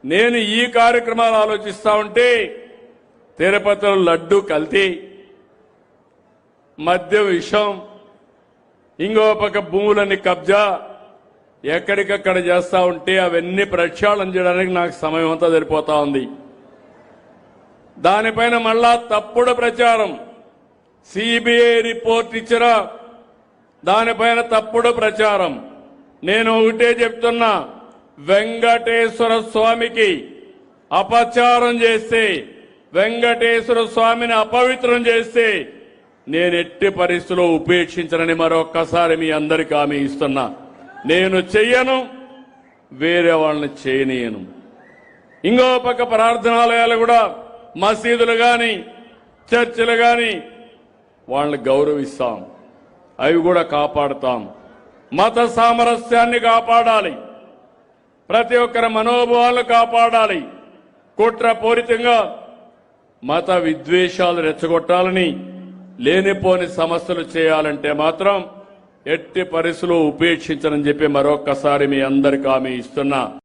నేను ఈ కార్యక్రమాలు ఆలోచిస్తా ఉంటే తిరుపతిలో లడ్డు కల్తీ, మద్యం విషం, ఇంకో పక్క భూములని కబ్జా ఎక్కడికక్కడ చేస్తా ఉంటే అవన్నీ ప్రక్షాళన చేయడానికి నాకు సమయం అంతా సరిపోతా ఉంది. దానిపైన మళ్ళా తప్పుడు ప్రచారం, సిబిఐ రిపోర్ట్ ఇచ్చిన దానిపైన తప్పుడు ప్రచారం. నేను ఒకటే చెప్తున్నా, వెంకటేశ్వర స్వామికి అపచారం చేస్తే, వెంకటేశ్వర స్వామిని అపవిత్రం చేస్తే నేను ఎట్టి పరిస్థితుల్లో ఉపేక్షించనని మరొక్కసారి మీ అందరికీ హామీ ఇస్తున్నా. నేను చెయ్యను, వేరే వాళ్ళని చేయనీయను. ఇంకో పక్క ప్రార్థనాలయాలు కూడా, మసీదులు గాని చర్చిలు గాని వాళ్ళని గౌరవిస్తాం, అవి కూడా కాపాడుతాం. మత సామరస్యాన్ని కాపాడాలి, ప్రతి ఒక్కరి మనోభావాలను కాపాడాలి. కుట్రపూరితంగా మత విద్వేషాలు రెచ్చగొట్టాలని, లేనిపోని సమస్యలు చేయాలంటే మాత్రం ఎట్టి పరిస్థితుల్లో ఉపేక్షించనని చెప్పి మరొక్కసారి మీ అందరికీ హామీ ఇస్తున్నా.